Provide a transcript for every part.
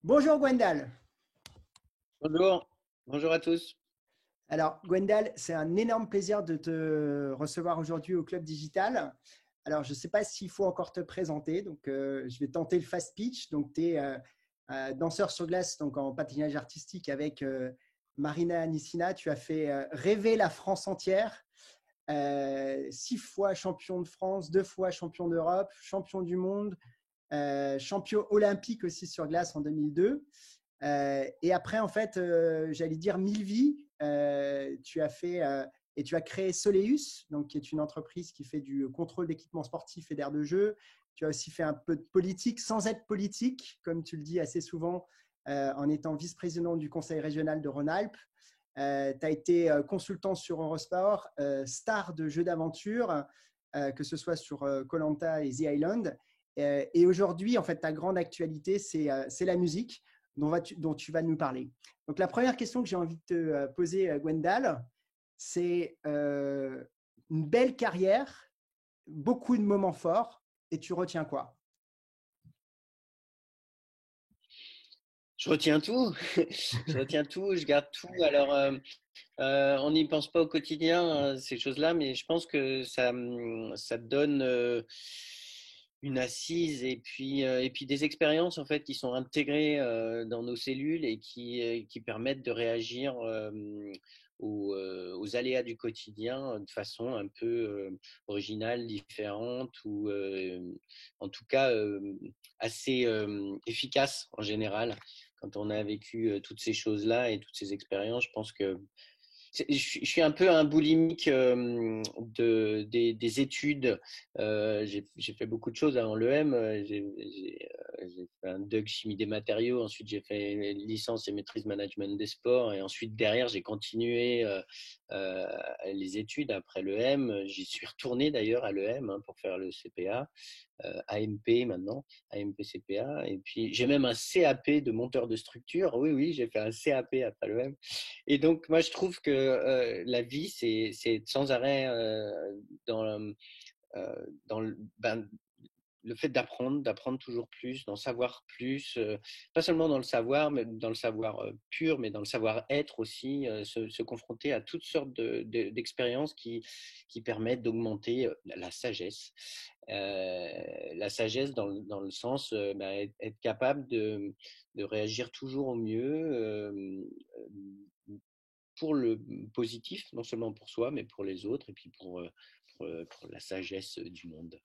Bonjour Gwendal. Bonjour, bonjour à tous. Alors Gwendal, c'est un énorme plaisir de te recevoir aujourd'hui au Club Digital. Alors je ne sais pas s'il faut encore te présenter, donc je vais tenter le fast pitch. Donc tu es danseur sur glace donc en patinage artistique avec Marina Nissina. Tu as fait rêver la France entière. 6 fois champion de France, 2 fois champion d'Europe, champion du monde, champion olympique aussi sur glace en 2002. Et après, en fait, j'allais dire 1000 vies. Tu as fait et tu as créé Soleus, donc, qui est une entreprise qui fait du contrôle d'équipements sportifs et d'aires de jeu. Tu as aussi fait un peu de politique sans être politique, comme tu le dis assez souvent, en étant vice-président du conseil régional de Rhône-Alpes. Tu as été consultant sur Eurosport, star de jeux d'aventure, que ce soit sur koh et The Island. Et aujourd'hui, en fait, ta grande actualité, c'est la musique dont tu vas nous parler. Donc, la première question que j'ai envie de te poser, Gwendal, c'est une belle carrière, beaucoup de moments forts, et tu retiens quoi? Je retiens tout, je retiens tout, je garde tout. Alors, on n'y pense pas au quotidien, ces choses-là, mais je pense que ça donne une assise et puis des expériences en fait qui sont intégrées dans nos cellules et qui permettent de réagir aux aléas du quotidien de façon un peu originale, différente ou en tout cas assez efficace en général. Quand on a vécu toutes ces choses-là et toutes ces expériences, je pense que je suis un peu un boulimique des études. J'ai fait beaucoup de choses avant l'EM. J'ai fait un DUG chimie des matériaux. Ensuite, j'ai fait une licence et maîtrise management des sports. Et ensuite, derrière, j'ai continué les études après l'EM. J'y suis retourné d'ailleurs à l'EM pour faire le CPA. AMP maintenant, AMP CPA. Et puis, j'ai même un CAP de monteur de structure. Oui, oui, j'ai fait un CAP après l'EM. Et donc, moi, je trouve que la vie, c'est sans arrêt dans le fait d'apprendre toujours plus, d'en savoir plus, pas seulement dans le savoir, mais dans le savoir pur, mais dans le savoir-être aussi, se confronter à toutes sortes d'expériences qui permettent d'augmenter la sagesse. La sagesse dans le sens être capable de réagir toujours au mieux pour le positif, non seulement pour soi, mais pour les autres et puis pour la sagesse du monde.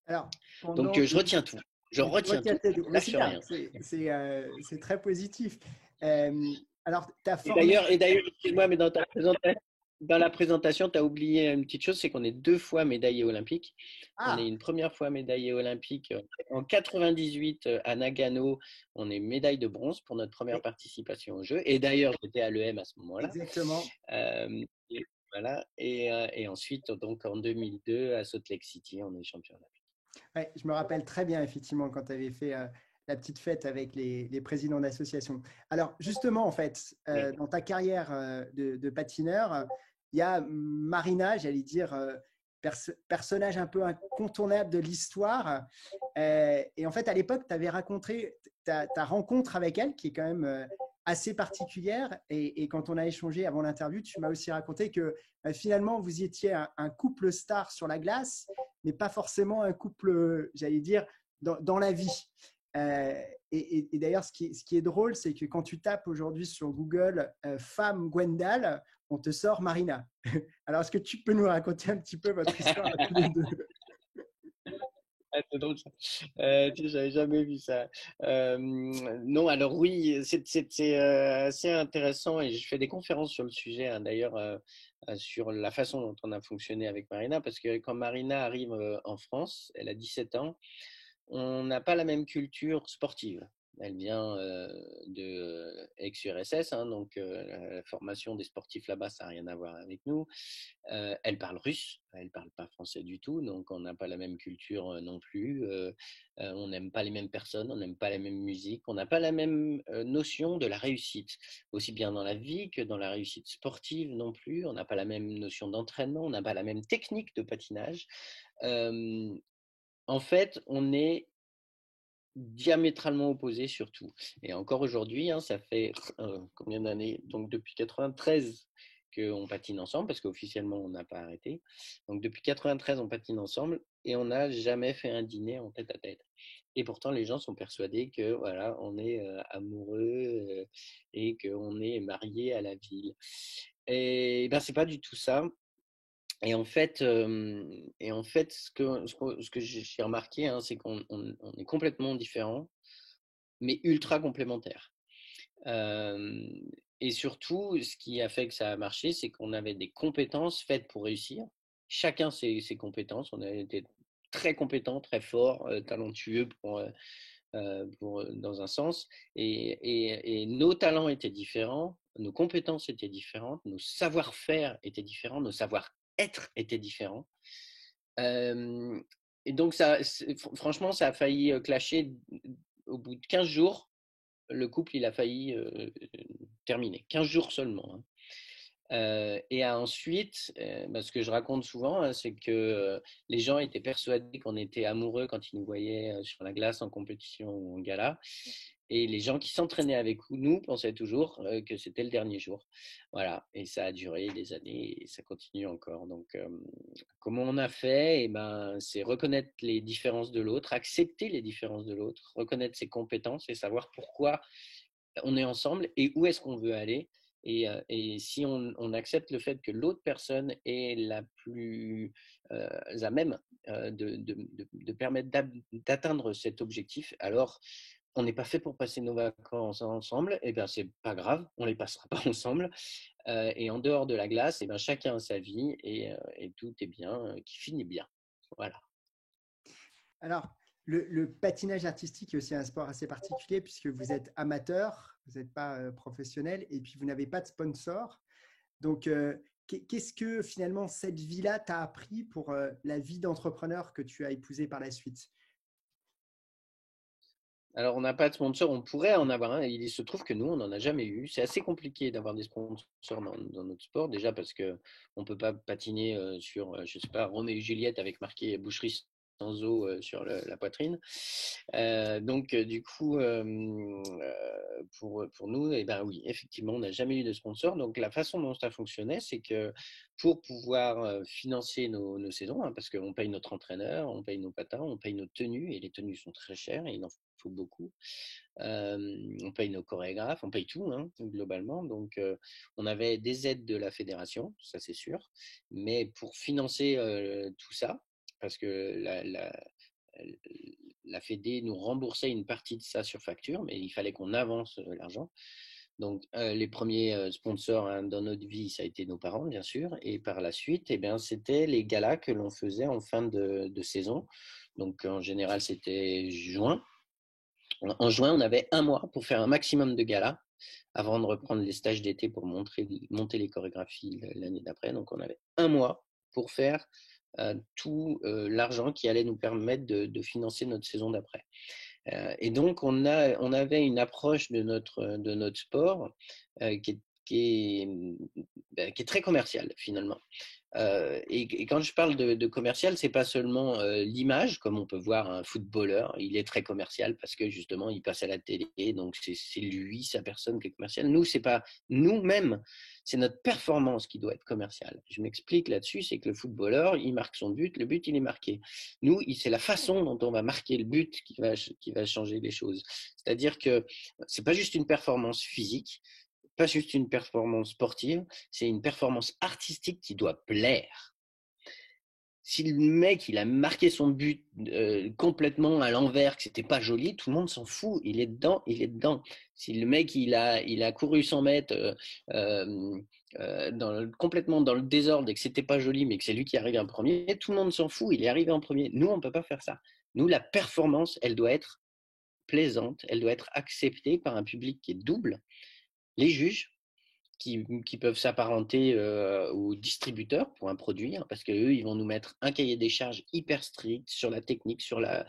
Alors, Donc, pendant je retiens tout. Je tu retiens retiens tout. tes Je mais c'est lâche bien, rien. c'est très positif. Alors, tu as Et formé. d'ailleurs, excuse-moi, mais dans la présentation, tu as oublié une petite chose, c'est qu'on est 2 fois médaillé olympique. On est Ah, une première fois médaillé olympique en 98 à Nagano. On est médaille de bronze pour notre première oui, participation au jeu. Et d'ailleurs, j'étais à l'EM à ce moment-là. exactement. Et voilà. Et ensuite, donc en 2002, à Salt Lake City, on est champion olympique. Ouais, je me rappelle très bien, effectivement, quand tu avais fait la petite fête avec les présidents d'associations. Alors, justement, en fait, Oui. dans ta carrière de patineur, il y a Marina, j'allais dire, personnage un peu incontournable de l'histoire. Et en fait, à l'époque, tu avais raconté ta rencontre avec elle, qui est quand même assez particulière. Et quand on a échangé avant l'interview, tu m'as aussi raconté que finalement, vous étiez un couple star sur la glace, mais pas forcément un couple, j'allais dire, dans la vie. Euh, et d'ailleurs, ce qui est drôle, c'est que quand tu tapes aujourd'hui sur Google femme Gwendal, on te sort Marina. Alors, est-ce que tu peux nous raconter un petit peu votre histoire à tous les deux? Ah, c'est drôle ça. Tu sais, j'avais jamais vu ça. Non, alors oui, c'est assez intéressant et je fais des conférences sur le sujet, hein, d'ailleurs, sur la façon dont on a fonctionné avec Marina, parce que quand Marina arrive en France, elle a 17 ans, on n'a pas la même culture sportive. Elle vient de ex-URSS, hein, donc la formation des sportifs là-bas, ça n'a rien à voir avec nous. Elle parle russe, elle parle pas français du tout, donc on n'a pas la même culture non plus. On n'aime pas les mêmes personnes, on n'aime pas la même musique, on n'a pas la même notion de la réussite, aussi bien dans la vie que dans la réussite sportive non plus. On n'a pas la même notion d'entraînement, on n'a pas la même technique de patinage. En fait, on est diamétralement opposés surtout. Et encore aujourd'hui, hein, ça fait combien d'années? Donc depuis 93 qu'on patine ensemble, parce qu'officiellement on n'a pas arrêté. Donc depuis 93 on patine ensemble et on n'a jamais fait un dîner en tête à tête. Et pourtant les gens sont persuadés que voilà, on est amoureux et qu'on est marié à la ville. Et ben c'est pas du tout ça. Et en fait, ce que j'ai remarqué, hein, c'est qu'on est complètement différents, mais ultra complémentaires. Euh, et surtout, ce qui a fait que ça a marché, c'est qu'on avait des compétences faites pour réussir. Chacun ses compétences. On a été très compétents, très forts, talentueux dans un sens. Et nos talents étaient différents, nos compétences étaient différentes, nos savoir-faire étaient différents, nos savoir-être étaient différents. Euh, et donc, franchement, ça a failli clasher au bout de 15 jours. Le couple, il a failli terminer. 15 jours seulement. Hein. Et ensuite, ce que je raconte souvent, hein, c'est que les gens étaient persuadés qu'on était amoureux quand ils nous voyaient sur la glace en compétition ou en gala. Et les gens qui s'entraînaient avec nous pensaient toujours que c'était le dernier jour. Voilà. Et ça a duré des années et ça continue encore. Donc, comment on a fait? Eh ben, c'est reconnaître les différences de l'autre, accepter les différences de l'autre, reconnaître ses compétences et savoir pourquoi on est ensemble et où est-ce qu'on veut aller. Et si on accepte le fait que l'autre personne est la plus à même de permettre d'atteindre cet objectif, alors on n'est pas fait pour passer nos vacances ensemble, et bien c'est pas grave, on les passera pas ensemble. Et en dehors de la glace, et ben chacun a sa vie et tout est bien, qui finit bien. Voilà. Alors, le patinage artistique est aussi un sport assez particulier puisque vous êtes amateur, vous n'êtes pas professionnel et puis vous n'avez pas de sponsor. Donc, qu'est-ce que finalement cette vie-là t'a appris pour la vie d'entrepreneur que tu as épousée par la suite? Alors, on n'a pas de sponsor, on pourrait en avoir un. Il se trouve que nous, on n'en a jamais eu. C'est assez compliqué d'avoir des sponsors dans notre sport, déjà parce qu'on ne peut pas patiner sur, je sais pas, Roméo et Juliette avec marqué boucherie sans eau sur la poitrine. Donc, du coup, pour nous, eh ben oui, effectivement, on n'a jamais eu de sponsor. Donc, la façon dont ça fonctionnait, c'est que pour pouvoir financer nos saisons, hein, parce qu'on paye notre entraîneur, on paye nos patins, on paye nos tenues, et les tenues sont très chères, et il en faut beaucoup. On paye nos chorégraphes, on paye tout, hein, globalement. Donc, on avait des aides de la fédération, ça c'est sûr. Mais pour financer tout ça, parce que la Fédé nous remboursait une partie de ça sur facture, mais il fallait qu'on avance l'argent. Donc, les premiers sponsors hein, dans notre vie, ça a été nos parents, bien sûr. Et par la suite, eh bien, c'était les galas que l'on faisait en fin de saison. Donc, en général, c'était juin. En juin, on avait un mois pour faire un maximum de galas avant de reprendre les stages d'été pour monter les chorégraphies l'année d'après. Donc, on avait un mois pour faire tout l'argent qui allait nous permettre de financer notre saison d'après. Et donc, on avait une approche de notre sport qui est très commerciale, finalement. Et quand je parle de commercial, c'est pas seulement l'image, comme on peut voir un footballeur, il est très commercial parce que justement il passe à la télé, donc c'est lui, sa personne qui est commerciale. Nous, c'est pas nous-mêmes, c'est notre performance qui doit être commerciale. Je m'explique là-dessus, c'est que le footballeur, il marque son but, le but il est marqué. Nous, c'est la façon dont on va marquer le but qui va changer les choses. C'est-à-dire que c'est pas juste une performance physique, pas juste une performance sportive, c'est une performance artistique qui doit plaire. Si le mec il a marqué son but complètement à l'envers, que c'était pas joli, tout le monde s'en fout. Il est dedans, il est dedans. Si le mec il a couru 100 mètres complètement dans le désordre et que c'était pas joli, mais que c'est lui qui est arrivé en premier, tout le monde s'en fout. Il est arrivé en premier. Nous, on peut pas faire ça. Nous, la performance, elle doit être plaisante, elle doit être acceptée par un public qui est double. Les juges, qui peuvent s'apparenter aux distributeurs pour un produit, hein, parce qu'eux, ils vont nous mettre un cahier des charges hyper strict sur la technique, sur la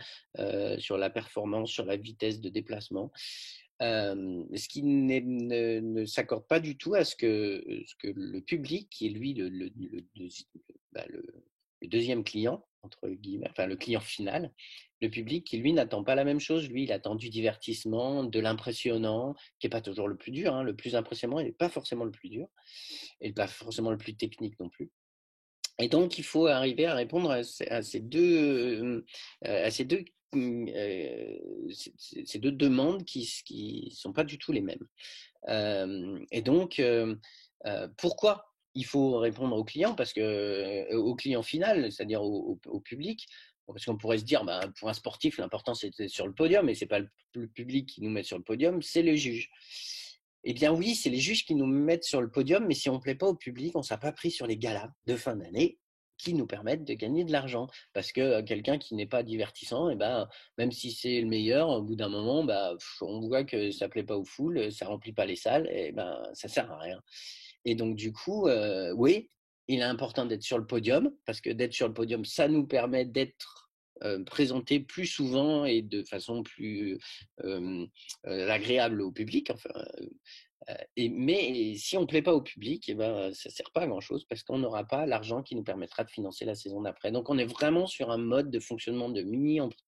performance, sur la vitesse de déplacement. Ce qui ne s'accorde pas du tout à ce que le public, qui est lui le deuxième client, entre guillemets, enfin le client final, le public qui lui n'attend pas la même chose. Lui, il attend du divertissement, de l'impressionnant, qui n'est pas toujours le plus dur. Hein. Le plus impressionnant n'est pas forcément le plus dur, et pas forcément le plus technique non plus. Et donc, il faut arriver à répondre à ces demandes qui sont pas du tout les mêmes. Et donc, pourquoi il faut répondre aux clients? Parce que au client final, c'est-à-dire au public, parce qu'on pourrait se dire, ben, pour un sportif, l'important c'est d'être sur le podium, et c'est pas le public qui nous met sur le podium, c'est les juges. Eh bien oui, c'est les juges qui nous mettent sur le podium, mais si on ne plaît pas au public, on ne sera pas pris sur les galas de fin d'année qui nous permettent de gagner de l'argent. Parce que quelqu'un qui n'est pas divertissant, eh ben, même si c'est le meilleur, au bout d'un moment, bah, on voit que ça ne plaît pas aux foules, ça ne remplit pas les salles, et ben, ça ne sert à rien. Et donc du coup, oui, il est important d'être sur le podium, parce que d'être sur le podium, ça nous permet d'être présenté plus souvent et de façon plus agréable au public. Enfin, mais si on ne plaît pas au public, eh ben, ça ne sert pas à grand-chose parce qu'on n'aura pas l'argent qui nous permettra de financer la saison d'après. Donc, on est vraiment sur un mode de fonctionnement de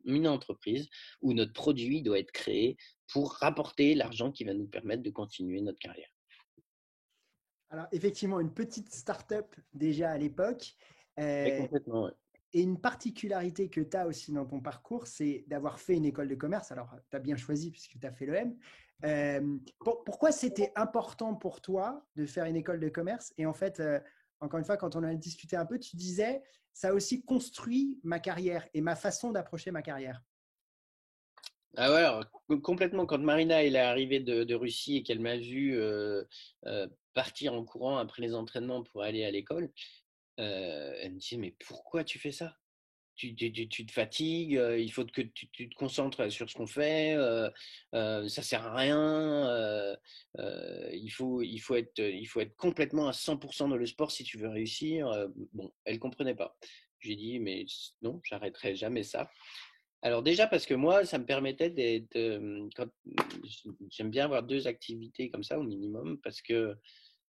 mini-entreprise où notre produit doit être créé pour rapporter l'argent qui va nous permettre de continuer notre carrière. Alors, effectivement, une petite start-up déjà à l'époque. Complètement, ouais. Et une particularité que tu as aussi dans ton parcours, c'est d'avoir fait une école de commerce. Alors, tu as bien choisi puisque tu as fait l'EM. Pourquoi c'était important pour toi de faire une école de commerce? Et en fait, encore une fois, quand on a discuté un peu, tu disais, ça a aussi construit ma carrière et ma façon d'approcher ma carrière. Ah ouais, alors, complètement. Quand Marina elle est arrivée de Russie et qu'elle m'a vu partir en courant après les entraînements pour aller à l'école, elle me disait, mais pourquoi tu fais ça? Tu te fatigues, il faut que tu te concentres sur ce qu'on fait, ça sert à rien, il faut être complètement à 100% dans le sport si tu veux réussir. Bon, elle comprenait pas. J'ai dit, mais non, j'arrêterai jamais ça. Alors déjà parce que moi, ça me permettait d'être, j'aime bien avoir 2 activités comme ça au minimum parce que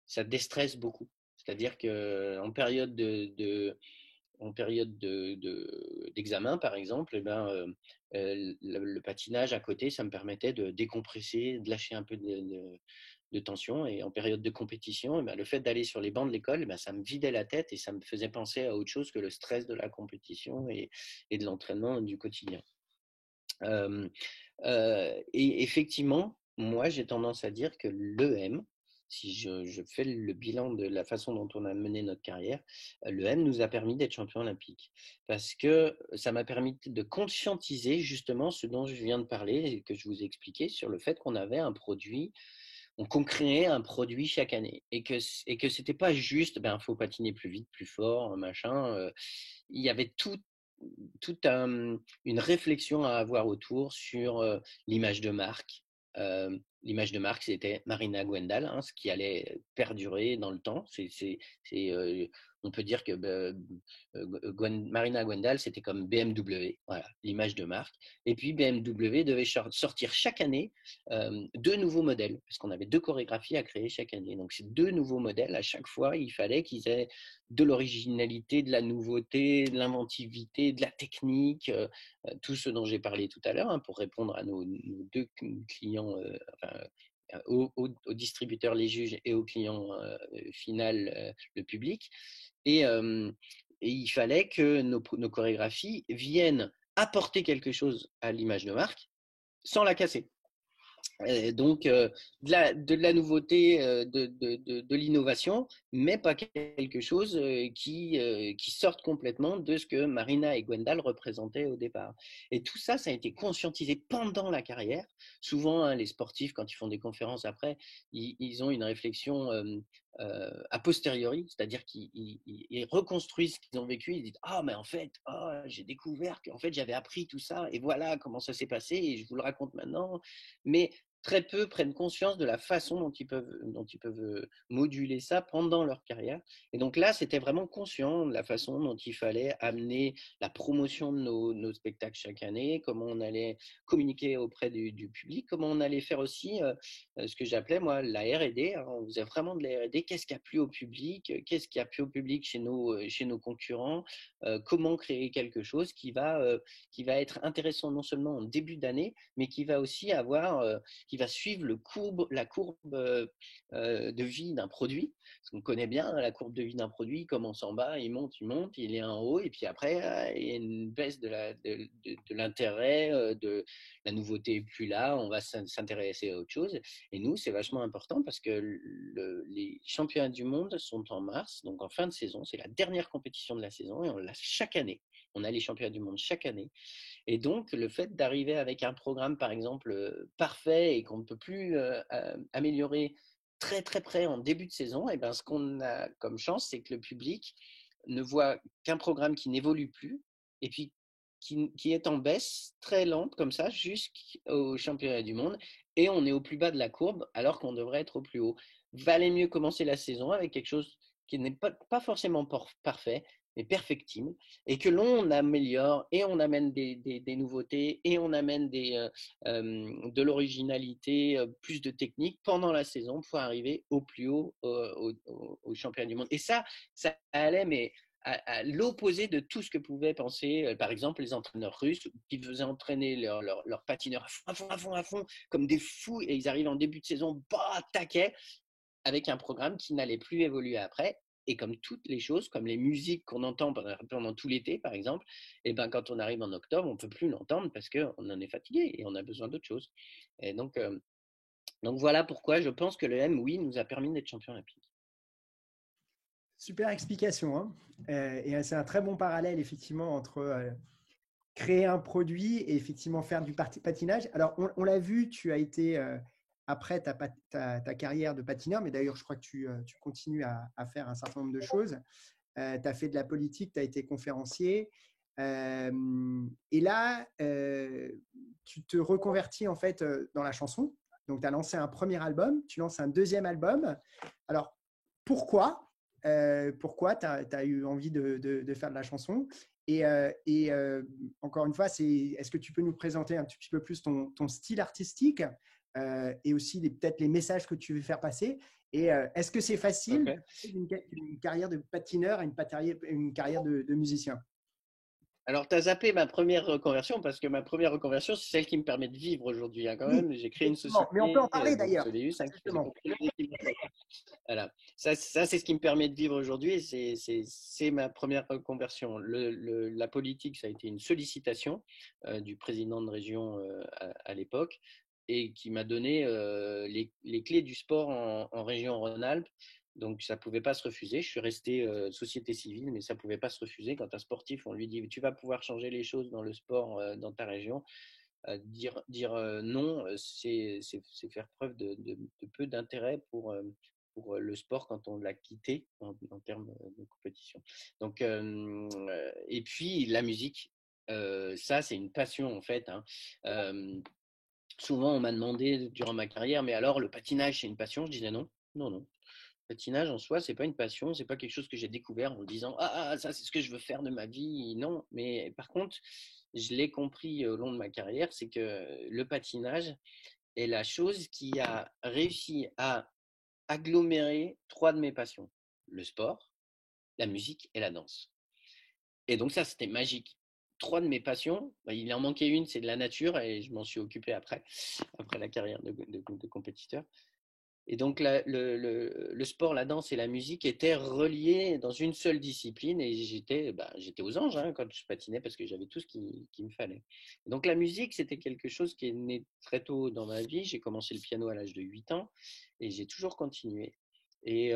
ça déstresse beaucoup. C'est-à-dire qu'en période d'examen, par exemple, eh ben, le patinage à côté, ça me permettait de décompresser, de lâcher un peu de tension. Et en période de compétition, eh ben, le fait d'aller sur les bancs de l'école, eh ben, ça me vidait la tête et ça me faisait penser à autre chose que le stress de la compétition et de l'entraînement du quotidien. Et effectivement, moi, j'ai tendance à dire que l'EM, si je fais le bilan de la façon dont on a mené notre carrière, l'EM nous a permis d'être champion olympique. Parce que ça m'a permis de conscientiser justement ce dont je viens de parler et que je vous ai expliqué sur le fait qu'on avait un produit, qu'on créait un produit chaque année. Et que c'était pas juste, ben, faut patiner plus vite, plus fort, machin. Il y avait toute une réflexion à avoir autour sur l'image de marque. L'image de marque, c'était Marina Gwendal, hein, ce qui allait perdurer dans le temps. On peut dire que Marina Gwendal, c'était comme BMW, voilà, l'image de marque. Et puis BMW devait sortir chaque année 2 nouveaux modèles, parce qu'on avait 2 chorégraphies à créer chaque année. Donc ces 2 nouveaux modèles, à chaque fois, il fallait qu'ils aient de l'originalité, de la nouveauté, de l'inventivité, de la technique, tout ce dont j'ai parlé tout à l'heure, hein, pour répondre à nos 2 clients, aux distributeurs, les juges, et aux clients final, le public. Et il fallait que nos chorégraphies viennent apporter quelque chose à l'image de marque sans la casser. Donc, de la nouveauté, de l'innovation, mais pas quelque chose qui sorte complètement de ce que Marina et Gwendal représentaient au départ. Et tout ça, ça a été conscientisé pendant la carrière. Souvent, hein, les sportifs, quand ils font des conférences après, ils ont une réflexion a posteriori, c'est-à-dire qu'ils reconstruisent ce qu'ils ont vécu. Ils disent, ah, mais en fait, j'ai découvert qu'en fait, j'avais appris tout ça, et voilà comment ça s'est passé, et je vous le raconte maintenant. Mais très peu prennent conscience de la façon dont ils peuvent moduler ça pendant leur carrière. Et donc là, c'était vraiment conscient de la façon dont il fallait amener la promotion de nos spectacles chaque année, comment on allait communiquer auprès du public, comment on allait faire aussi ce que j'appelais moi la R&D. Hein. On faisait vraiment de la R&D. Qu'est-ce qui a plu au public? Qu'est-ce qui a plu au public chez nos concurrents? Comment créer quelque chose qui va être intéressant non seulement en début d'année, mais qui va aussi qui va suivre la courbe de vie d'un produit. Parce qu'on connaît bien la courbe de vie d'un produit, il commence en bas, il monte, il est en haut, et puis après, il y a une baisse de l'intérêt, de la nouveauté n'est plus là, on va s'intéresser à autre chose. Et nous, c'est vachement important parce que les championnats du monde sont en mars, donc en fin de saison, c'est la dernière compétition de la saison, et on l'a chaque année. On a les championnats du monde chaque année. Et donc, le fait d'arriver avec un programme, par exemple, parfait et qu'on ne peut plus améliorer très, très près en début de saison, et ben, ce qu'on a comme chance, c'est que le public ne voit qu'un programme qui n'évolue plus et puis qui est en baisse très lente comme ça jusqu'au championnat du monde. Et on est au plus bas de la courbe alors qu'on devrait être au plus haut. Valait mieux commencer la saison avec quelque chose qui n'est pas forcément parfait, mais perfectible, et que l'on améliore et on amène des nouveautés et on amène de l'originalité, plus de technique pendant la saison pour arriver au plus haut au championnat du monde. Et ça allait, mais à l'opposé de tout ce que pouvaient penser, par exemple, les entraîneurs russes qui faisaient entraîner leurs patineurs à fond, comme des fous, et ils arrivent en début de saison, bah, taquet, avec un programme qui n'allait plus évoluer après. Et comme toutes les choses, comme les musiques qu'on entend pendant tout l'été, par exemple, et ben quand on arrive en octobre, on ne peut plus l'entendre parce qu'on en est fatigué et on a besoin d'autre chose. Et donc voilà pourquoi je pense que le M, oui, nous a permis d'être champion olympique. Super explication. Hein. Et c'est un très bon parallèle, effectivement, entre créer un produit et effectivement faire du patinage. Alors, on l'a vu, tu as été, après ta carrière de patineur, mais d'ailleurs, je crois que tu continues à faire un certain nombre de choses. Tu as fait de la politique, tu as été conférencier. Et là, tu te reconvertis en fait dans la chanson. Donc, tu as lancé un premier album, tu lances un deuxième album. Alors, pourquoi pourquoi tu as eu envie de faire de la chanson? Et encore une fois, est-ce que tu peux nous présenter un petit peu plus ton style artistique et aussi peut-être les messages que tu veux faire passer? Et est-ce que c'est facile d'une carrière de patineur à une carrière de musicien? Alors, tu as zappé ma première reconversion parce que ma première reconversion, c'est celle qui me permet de vivre aujourd'hui. Hein, quand Oui, même, j'ai créé une mais on peut en société, parler donc d'ailleurs. Soleus, hein, qui fait Justement. voilà. Ça c'est ce qui me permet de vivre aujourd'hui et c'est ma première reconversion. La politique, ça a été une sollicitation du président de région à l'époque et qui m'a donné les clés du sport en région Rhône-Alpes. Donc, ça ne pouvait pas se refuser. Je suis resté société civile, mais ça ne pouvait pas se refuser. Quand un sportif, on lui dit tu vas pouvoir changer les choses dans le sport dans ta région, dire non, c'est faire preuve de peu d'intérêt pour le sport quand on l'a quitté en termes de compétition. Donc, et puis la musique, ça c'est une passion en fait. Hein. Souvent on m'a demandé durant ma carrière, mais alors le patinage c'est une passion? Je disais non, non, non. Le patinage en soi, c'est pas une passion, c'est pas quelque chose que j'ai découvert en me disant ça c'est ce que je veux faire de ma vie. Non, mais par contre, je l'ai compris au long de ma carrière, c'est que le patinage est la chose qui a réussi à agglomérer trois de mes passions: le sport, la musique et la danse. Et donc ça, c'était magique. Trois de mes passions, il en manquait une, c'est de la nature, et je m'en suis occupé après la carrière de compétiteur. Et donc, le sport, la danse et la musique étaient reliés dans une seule discipline. Et j'étais aux anges hein, quand je patinais parce que j'avais tout ce qu'il me fallait. Et donc, la musique, c'était quelque chose qui est né très tôt dans ma vie. J'ai commencé le piano à l'âge de 8 ans et j'ai toujours continué. Et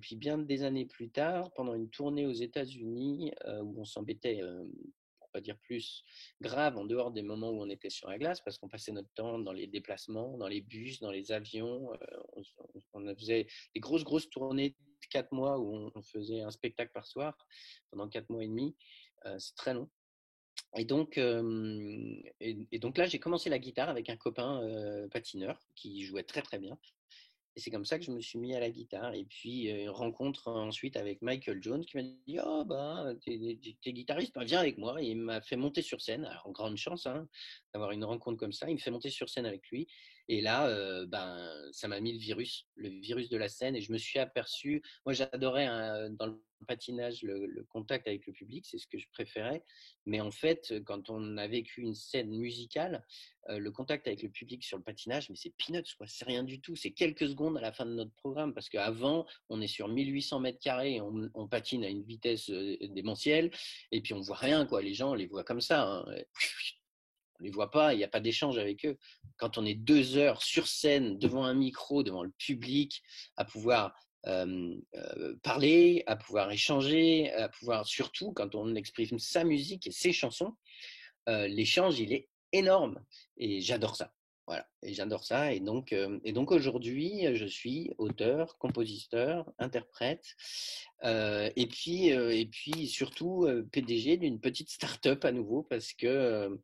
puis, bien des années plus tard, pendant une tournée aux États-Unis où on s'embêtait pour pas dire plus, grave en dehors des moments où on était sur la glace, parce qu'on passait notre temps dans les déplacements, dans les bus, dans les avions. On faisait des grosses tournées de 4 mois où on faisait un spectacle par soir pendant 4 mois et demi. C'est très long. Et donc là, j'ai commencé la guitare avec un copain patineur qui jouait très très bien. Et c'est comme ça que je me suis mis à la guitare. Et puis, une rencontre ensuite avec Michael Jones qui m'a dit: «Oh, bah, t'es guitariste, bah, viens avec moi.» Et il m'a fait monter sur scène. Alors, grande chance hein, d'avoir une rencontre comme ça. Il me fait monter sur scène avec lui. Et là, ben, ça m'a mis le virus de la scène. Et je me suis aperçu, moi j'adorais hein, dans le patinage le contact avec le public, c'est ce que je préférais. Mais en fait, quand on a vécu une scène musicale, le contact avec le public sur le patinage, mais c'est peanuts, quoi. C'est rien du tout. C'est quelques secondes à la fin de notre programme parce qu'avant, on est sur 1800 mètres carrés et on patine à une vitesse démentielle et puis on voit rien, quoi. Les gens, on les voit comme ça, hein. On les voit pas, il n'y a pas d'échange avec eux. Quand on est 2 heures sur scène, devant un micro, devant le public, à pouvoir parler, à pouvoir échanger, à pouvoir, surtout quand on exprime sa musique et ses chansons, l'échange, il est énorme. Et j'adore ça. Voilà, et j'adore ça. Et donc aujourd'hui, je suis auteur, compositeur, interprète, et puis surtout PDG d'une petite start-up à nouveau, parce que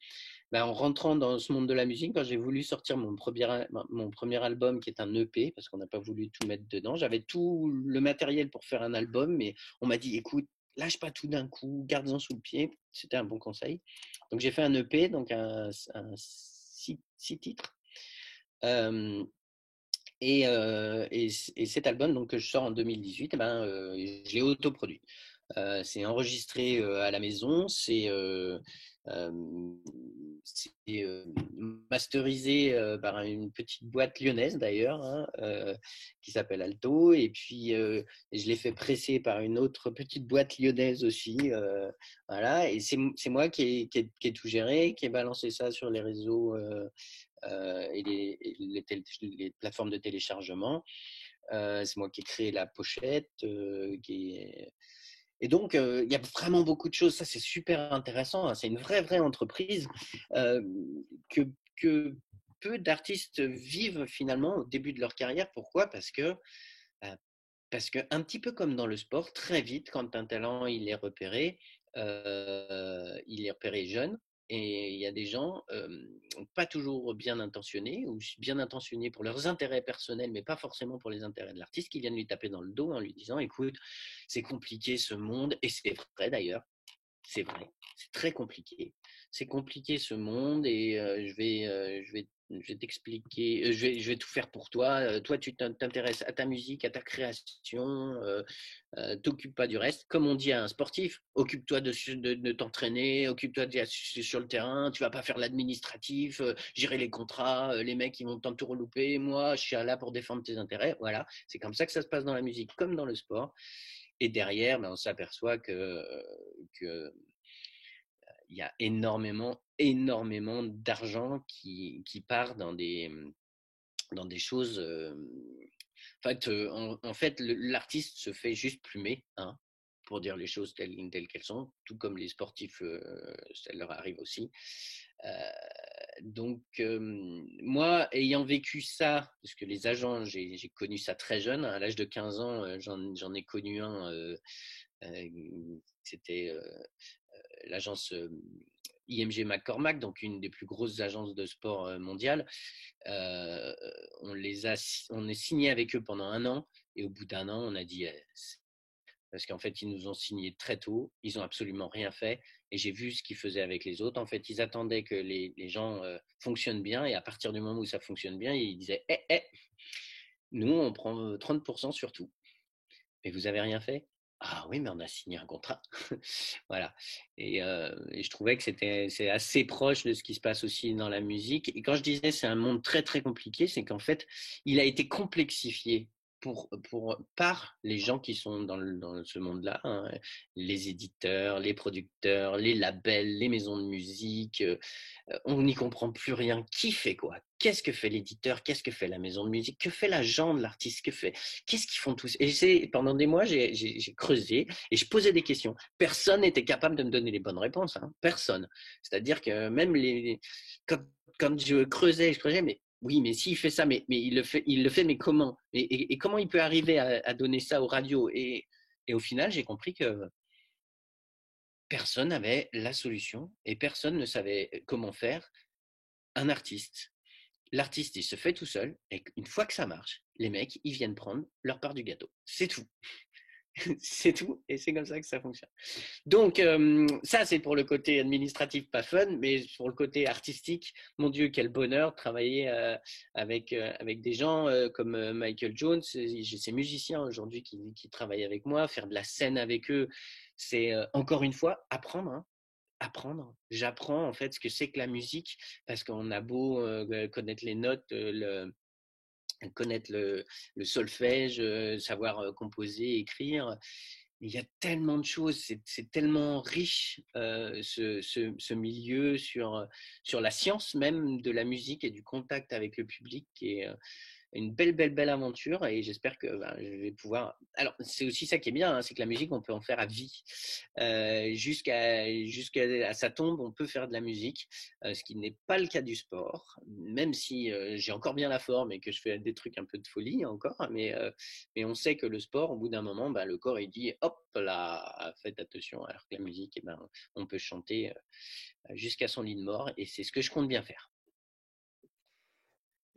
en rentrant dans ce monde de la musique, quand j'ai voulu sortir mon premier album, qui est un EP, parce qu'on n'a pas voulu tout mettre dedans, j'avais tout le matériel pour faire un album, mais on m'a dit: «Écoute, lâche pas tout d'un coup, garde-en sous le pied.» C'était un bon conseil. Donc j'ai fait un EP, donc six titres. Et cet album donc, que je sors en 2018, je l'ai autoproduit. C'est enregistré à la maison, c'est masterisé par une petite boîte lyonnaise d'ailleurs, hein, qui s'appelle Alto, et puis je l'ai fait presser par une autre petite boîte lyonnaise aussi, voilà, et c'est moi qui ai tout géré, qui ai balancé ça sur les réseaux et les plateformes de téléchargement. C'est moi qui ai créé la pochette, et donc, il y a vraiment beaucoup de choses. Ça, c'est super intéressant, hein. C'est une vraie entreprise euh, que, que peu d'artistes vivent finalement au début de leur carrière. Pourquoi? Parce que un petit peu comme dans le sport, très vite, quand un talent il est repéré jeune. Et il y a des gens pas toujours bien intentionnés, ou bien intentionnés pour leurs intérêts personnels, mais pas forcément pour les intérêts de l'artiste, qui viennent lui taper dans le dos en lui disant: «Écoute, c'est compliqué ce monde.» Et c'est vrai d'ailleurs, c'est vrai, c'est très compliqué. C'est compliqué ce monde, et je vais t'expliquer, je vais tout faire pour toi. Toi, tu t'intéresses à ta musique, à ta création, t'occupes pas du reste. Comme on dit à un sportif: occupe-toi de t'entraîner, occupe-toi sur le terrain, tu vas pas faire l'administratif, gérer les contrats, les mecs ils vont tout relouper. Moi, je suis là pour défendre tes intérêts. Voilà, c'est comme ça que ça se passe dans la musique comme dans le sport. Et derrière, on s'aperçoit que il y a énormément d'argent qui part dans des choses. En fait, l'artiste se fait juste plumer, hein, pour dire les choses telles qu'elles sont, tout comme les sportifs, ça leur arrive aussi. Euh, donc, moi, ayant vécu ça, parce que les agents, j'ai connu ça très jeune, à l'âge de 15 ans, j'en ai connu un, c'était l'agence IMG McCormack, donc une des plus grosses agences de sport mondiales. Euh, on est signé avec eux pendant un an, et au bout d'un an, on a dit, parce qu'en fait, ils nous ont signé très tôt, ils ont absolument rien fait, et j'ai vu ce qu'ils faisaient avec les autres. En fait, ils attendaient que les gens fonctionnent bien, et à partir du moment où ça fonctionne bien, ils disaient: nous, on prend 30% sur tout. Mais vous avez rien fait? Ah oui, mais on a signé un contrat. Voilà. Et je trouvais que c'est assez proche de ce qui se passe aussi dans la musique. Et quand je disais c'est un monde très très compliqué, c'est qu'en fait, il a été complexifié par les gens qui sont dans ce monde-là, hein, les éditeurs, les producteurs, les labels, les maisons de musique. On n'y comprend plus rien. Qui fait quoi? Qu'est-ce que fait l'éditeur? Qu'est-ce que fait la maison de musique? Que fait l'agent de l'artiste? Qu'est-ce qu'ils font tous? Et pendant des mois, j'ai creusé et je posais des questions. Personne n'était capable de me donner les bonnes réponses, hein. Personne. C'est-à-dire que même quand je creusais, mais oui, mais s'il fait ça, mais il le fait, mais comment? Et comment il peut arriver à donner ça aux radios? Et au final, j'ai compris que personne n'avait la solution et personne ne savait comment faire un artiste. L'artiste, il se fait tout seul et une fois que ça marche, les mecs, ils viennent prendre leur part du gâteau. C'est tout. C'est tout et c'est comme ça que ça fonctionne. Donc, ça, c'est pour le côté administratif, pas fun, mais pour le côté artistique, mon Dieu, quel bonheur de travailler avec des gens comme Michael Jones. J'ai ces musiciens aujourd'hui qui travaillent avec moi, faire de la scène avec eux, c'est encore une fois apprendre. Hein, apprendre. J'apprends en fait ce que c'est que la musique parce qu'on a beau connaître les notes, connaître le solfège, savoir composer, écrire. Il y a tellement de choses, c'est tellement riche ce milieu sur la science même de la musique et du contact avec le public qui est une belle aventure et j'espère que je vais pouvoir. Alors, c'est aussi ça qui est bien, hein, c'est que la musique, on peut en faire à vie. Jusqu'à sa tombe, on peut faire de la musique, ce qui n'est pas le cas du sport, même si j'ai encore bien la forme et que je fais des trucs un peu de folie encore, mais on sait que le sport, au bout d'un moment, le corps, il dit hop là, faites attention, alors que la musique, on peut chanter jusqu'à son lit de mort et c'est ce que je compte bien faire.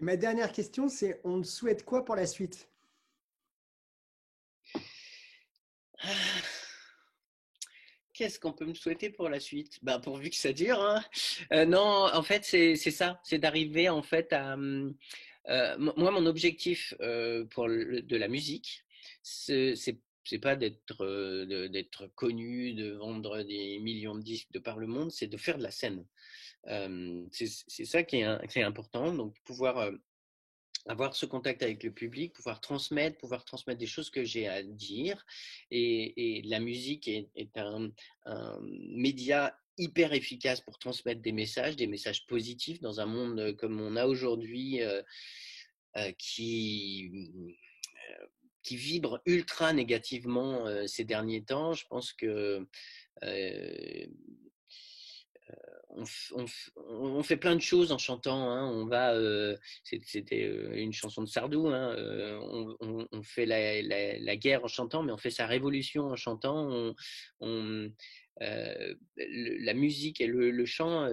Et ma dernière question, c'est on te souhaite quoi pour la suite? Qu'est-ce qu'on peut me souhaiter pour la suite? Pourvu que ça dure, hein. Non, en fait, c'est ça, c'est d'arriver en fait à. Moi, mon objectif de la musique, c'est pas d'être connu, de vendre des millions de disques de par le monde, c'est de faire de la scène. C'est ça qui est important, donc pouvoir avoir ce contact avec le public, pouvoir transmettre des choses que j'ai à dire. Et la musique est un média hyper efficace pour transmettre des messages positifs dans un monde comme on a aujourd'hui qui vibre ultra négativement ces derniers temps. Je pense que euh, on fait plein de choses en chantant. Hein. C'était une chanson de Sardou. Hein. On fait la guerre en chantant, mais on fait sa révolution en chantant. La musique et le chant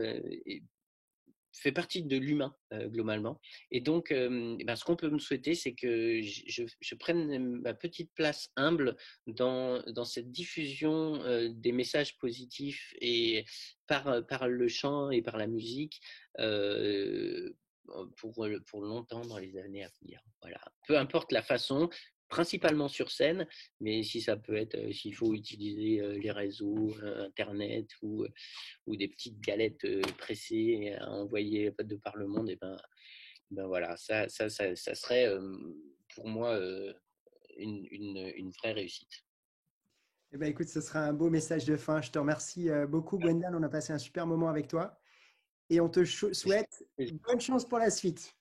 fait partie de l'humain globalement. Et donc, ce qu'on peut me souhaiter, c'est que je prenne ma petite place humble dans cette diffusion des messages positifs et par le chant et par la musique pour longtemps dans les années à venir. Voilà. Peu importe la façon, principalement sur scène, mais si ça peut être, s'il faut utiliser les réseaux, Internet ou des petites galettes pressées à envoyer de par le monde, et voilà, ça serait pour moi une vraie réussite. Eh ben, écoute, ce sera un beau message de fin. Je te remercie beaucoup, Gwendal. On a passé un super moment avec toi. Et on te souhaite bonne chance pour la suite.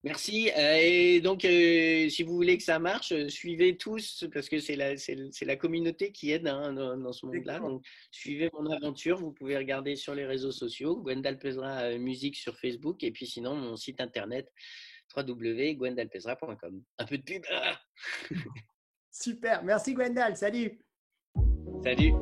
Merci. Et donc, si vous voulez que ça marche, suivez tous, parce que c'est la communauté qui aide hein, dans ce monde-là. Donc, suivez mon aventure. Vous pouvez regarder sur les réseaux sociaux, Gwendal Pesra Musique sur Facebook, et puis sinon, mon site internet www.gwendalpesra.com. Un peu de pub. Super. Merci, Gwendal. Salut. Salut.